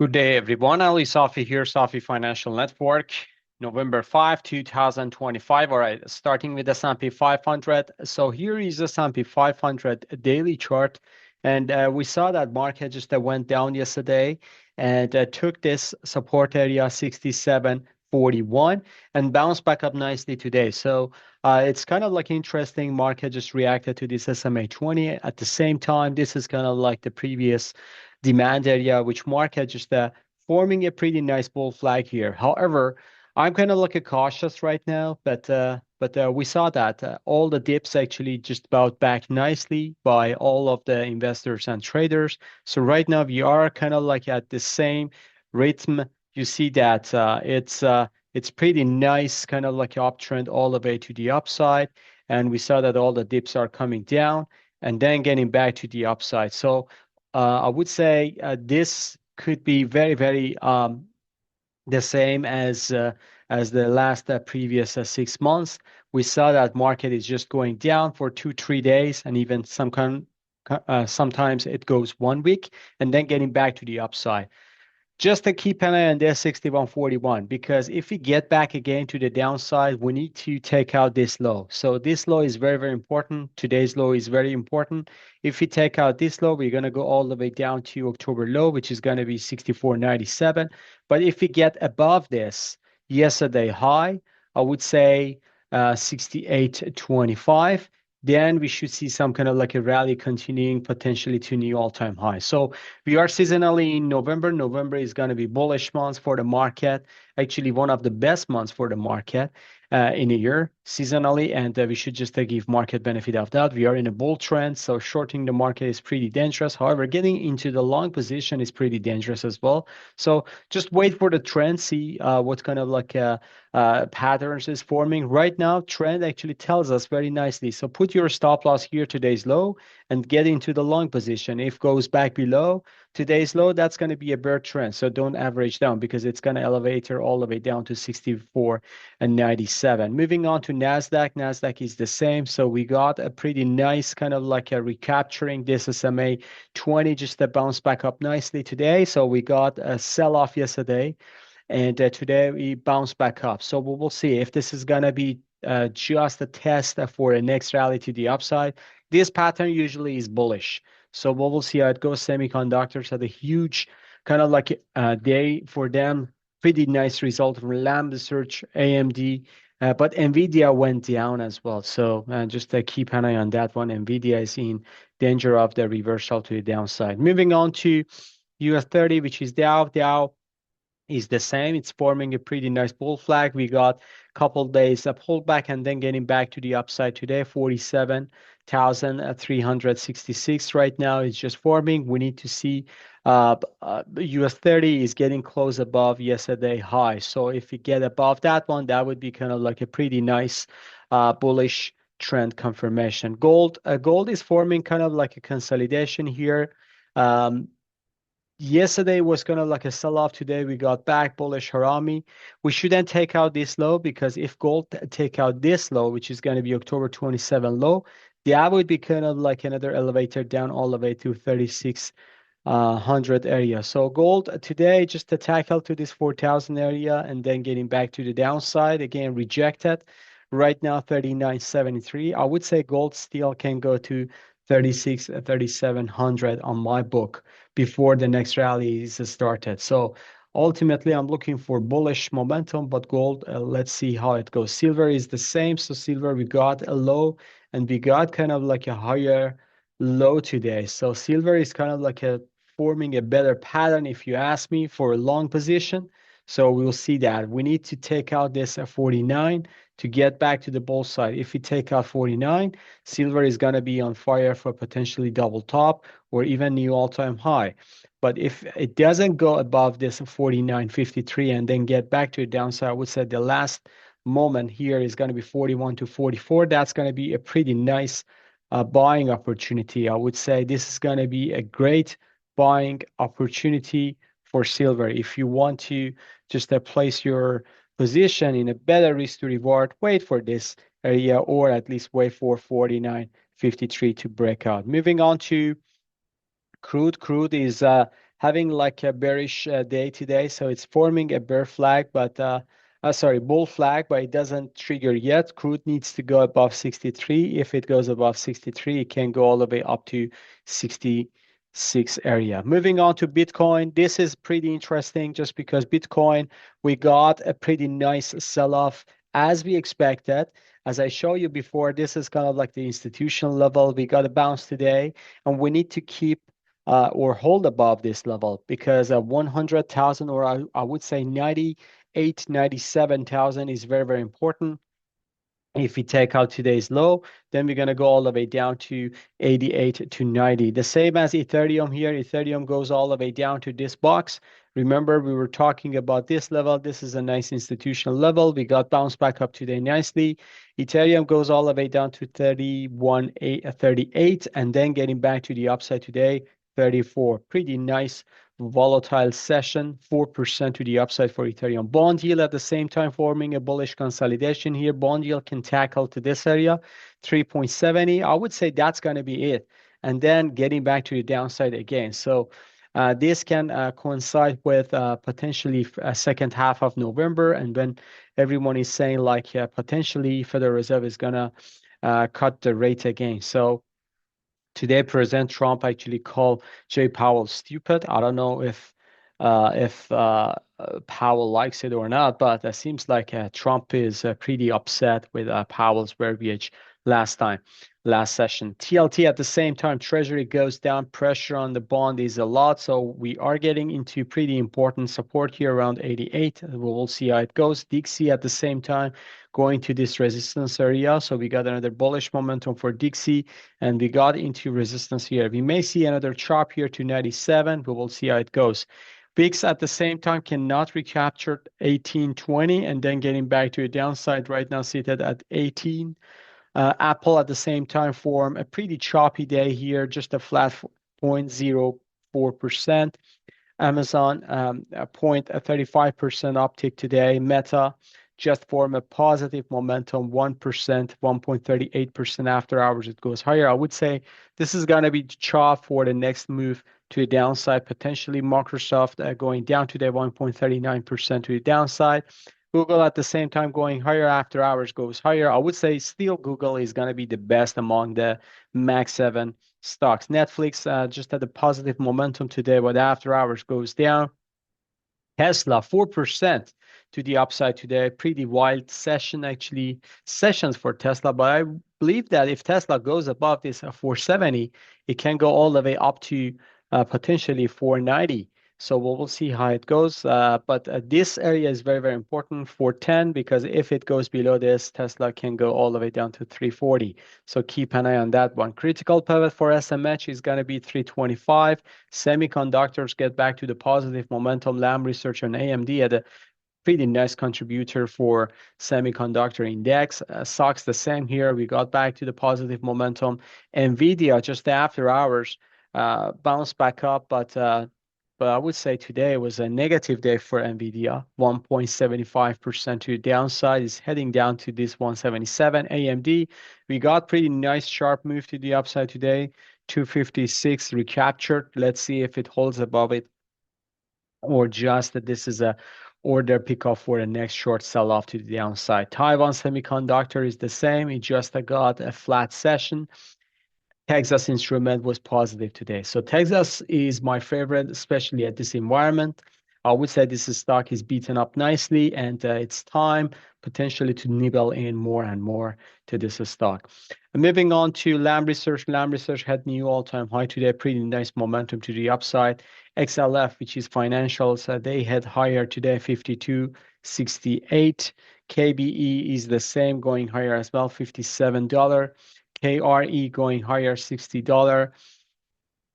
Good day, everyone. Ali Safi here, Safi Financial Network, November 5, 2025. All right, starting with the S&P 500. So here is the S&P 500 daily chart. And we saw that market just went down yesterday and took this support area 67.41 and bounced back up nicely today. So it's kind of like interesting. Market just reacted to this SMA 20. At the same time, this is kind of like the previous demand area, which market just forming a pretty nice bull flag here. However, I'm kind of like a cautious right now, but we saw that all the dips actually just about back nicely by all of the investors and traders. So right now we are kind of like at the same rhythm. You see that it's pretty nice, kind of like uptrend all the way to the upside, and we saw that all the dips are coming down and then getting back to the upside. So I would say this could be very, very the same as the last previous 6 months. We saw that market is just going down for 2, 3 days, and even sometimes it goes 1 week, and then getting back to the upside. Just to keep an eye on this 6141, because if we get back again to the downside, we need to take out this low. So this low is very, very important. Today's low is very important. If we take out this low, we're going to go all the way down to October low, which is going to be 64.97. But if we get above this yesterday high, I would say 68.25, then we should see some kind of like a rally continuing potentially to new all-time high. So we are seasonally in November. November is going to be bullish months for the market, actually one of the best months for the market in a year seasonally, and we should just give market benefit of that. We are in a bull trend, so shorting the market is pretty dangerous. However, getting into the long position is pretty dangerous as well. So just wait for the trend, see what kind of like patterns is forming. Right now, trend actually tells us very nicely. So put your stop loss here, today's low, and get into the long position. If goes back below today's low, that's going to be a bear trend. So don't average down because it's going to elevate her all the way down to 64.97. Moving on to Nasdaq. Nasdaq is the same. So we got a pretty nice kind of like a recapturing this SMA 20, just to bounce back up nicely today. So we got a sell-off yesterday, and today we bounce back up. So we will see if this is going to be just a test for a next rally to the upside. This pattern usually is bullish. So we will see how it goes. Semiconductors had a huge kind of like day for them. Pretty nice result from Lam Research, AMD, but NVIDIA went down as well. So just keep an eye on that one. NVIDIA is in danger of the reversal to the downside. Moving on to US 30, which is Dow. Dow is the same. It's forming a pretty nice bull flag. We got a couple days a pullback and then getting back to the upside today. 47,366 right now is just forming. We need to see US 30 is getting close above yesterday high. So if we get above that one, that would be kind of like a pretty nice bullish trend confirmation. Gold is forming kind of like a consolidation here. Yesterday was kind of like a sell-off. Today we got back bullish harami. We shouldn't take out this low, because if gold take out this low, which is going to be October 27 low, that would be kind of like another elevator down all the way to 3600 area. So gold today just to tackle to this 4000 area and then getting back to the downside again, rejected. Right now 39.73. I would say gold still can go to 3700 on my book before the next rally is started. So ultimately, I'm looking for bullish momentum, but gold, let's see how it goes. Silver is the same. So silver, we got a low and we got kind of like a higher low today. So silver is kind of like forming a better pattern, if you ask me, for a long position. So we'll see that. We need to take out this 49 to get back to the bull side. If we take out 49, silver is going to be on fire for potentially double top or even new all-time high. But if it doesn't go above this 49.53 and then get back to the downside, I would say the last moment here is going to be 41 to 44. That's going to be a pretty nice buying opportunity. I would say this is going to be a great buying opportunity for silver. If you want to just place your position in a better risk to reward, wait for this area, or at least wait for 49.53 to break out. Moving on to crude. Crude is having like a bearish day today. So it's forming a bear flag, but sorry, bull flag, but it doesn't trigger yet. Crude needs to go above 63. If it goes above 63, it can go all the way up to 66 area. Moving on to Bitcoin. This is pretty interesting just because Bitcoin, we got a pretty nice sell-off as we expected. As I showed you before, this is kind of like the institutional level. We got a bounce today, and we need to keep or hold above this level because 100,000, or I would say 98, 97,000 is very, very important. If we take out today's low, then we're going to go all the way down to 88 to 90. The same as Ethereum here. Ethereum goes all the way down to this box. Remember, we were talking about this level. This is a nice institutional level. We got bounced back up today nicely. Ethereum goes all the way down to 38, and then getting back to the upside today, 34. Pretty nice volatile session, 4% to the upside for Ethereum. Bond yield at the same time forming a bullish consolidation here. Bond yield can tackle to this area, 3.70. I would say that's going to be it. And then getting back to the downside again. So this can coincide with potentially a second half of November. And when everyone is saying like potentially Federal Reserve is going to cut the rate again. So today, President Trump actually called Jay Powell stupid. I don't know if Powell likes it or not, but it seems like Trump is pretty upset with Powell's verbiage last session. TLT at the same time, Treasury goes down, pressure on the bond is a lot, so we are getting into pretty important support here around 88. We will see how it goes. Dixie at the same time going to this resistance area, so we got another bullish momentum for Dixie, and we got into resistance here. We may see another chop here to 97. We will see how it goes. VIX at the same time cannot recapture 1820 and then getting back to a downside right now seated at 18. Apple at the same time form a pretty choppy day here, just a flat 0.04%. Amazon, a 0.35% uptick today. Meta just form a positive momentum, 1%, 1.38% after hours. It goes higher. I would say this is going to be chop for the next move to the downside. Potentially Microsoft going down today, 1.39% to the downside. Google at the same time going higher after hours goes higher. I would say still Google is going to be the best among the Max 7 stocks. Netflix just had a positive momentum today, but after hours goes down. Tesla 4% to the upside today. Pretty wild sessions for Tesla, but I believe that if Tesla goes above this 470, it can go all the way up to potentially 490. So we'll see how it goes. But this area is very, very important for 10 because if it goes below this, Tesla can go all the way down to 340. So keep an eye on that one. Critical pivot for SMH is going to be 325. Semiconductors get back to the positive momentum. Lam Research and AMD had a pretty nice contributor for semiconductor index. SOX the same here. We got back to the positive momentum. NVIDIA just after hours bounced back up, but I would say today was a negative day for NVIDIA, 1.75% to the downside. Is heading down to this 177. AMD, we got pretty nice sharp move to the upside today, 256 recaptured. Let's see if it holds above it or just that this is a order pickup for the next short sell-off to the downside. Taiwan Semiconductor is the same. It just got a flat session. Texas Instrument was positive today. So Texas is my favorite, especially at this environment. I would say this stock is beaten up nicely, and it's time potentially to nibble in more and more to this stock. Moving on to Lam Research. Lam Research had new all-time high today. Pretty nice momentum to the upside. XLF, which is financials, they had higher today, 52.68. KBE is the same, going higher as well, $57. KRE going higher, $60.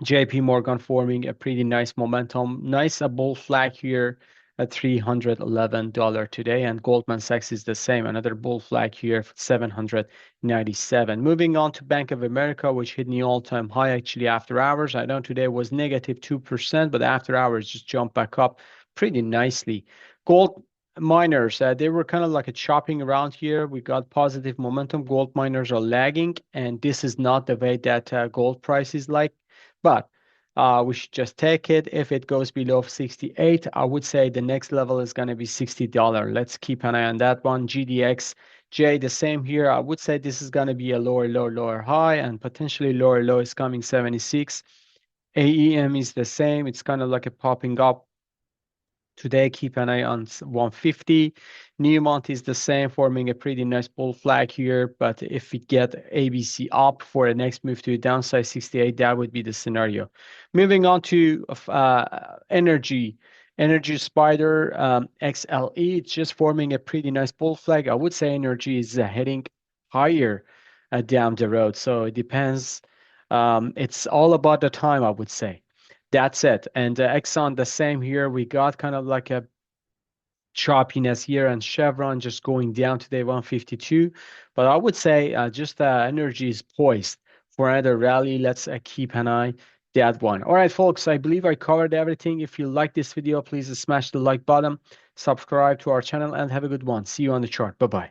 JP Morgan forming a pretty nice momentum. Nice bull flag here at $311 today. And Goldman Sachs is the same. Another bull flag here, 797. Moving on to Bank of America, which hit new all-time high actually after hours. I know today was negative 2%, but after hours just jumped back up pretty nicely. Gold miners, they were kind of like a chopping around here. We got positive momentum. Gold miners are lagging, and this is not the way that gold price is like. But we should just take it. If it goes below 68, I would say the next level is going to be $60. Let's keep an eye on that one. GDXJ, the same here. I would say this is going to be a lower low, lower high, and potentially lower low is coming 76. AEM is the same. It's kind of like a popping up. Today, keep an eye on 150. Newmont is the same, forming a pretty nice bull flag here. But if we get ABC up for a next move to a downside 68, that would be the scenario. Moving on to energy. Energy Spider XLE, it's just forming a pretty nice bull flag. I would say energy is heading higher down the road. So it depends. It's all about the time, I would say. That's it. And Exxon, the same here. We got kind of like a choppiness here, and Chevron just going down today 152. But I would say just energy is poised for another rally. Let's keep an eye that one. All right, folks, I believe I covered everything. If you like this video, please smash the like button, subscribe to our channel, and have a good one. See you on the chart. Bye-bye.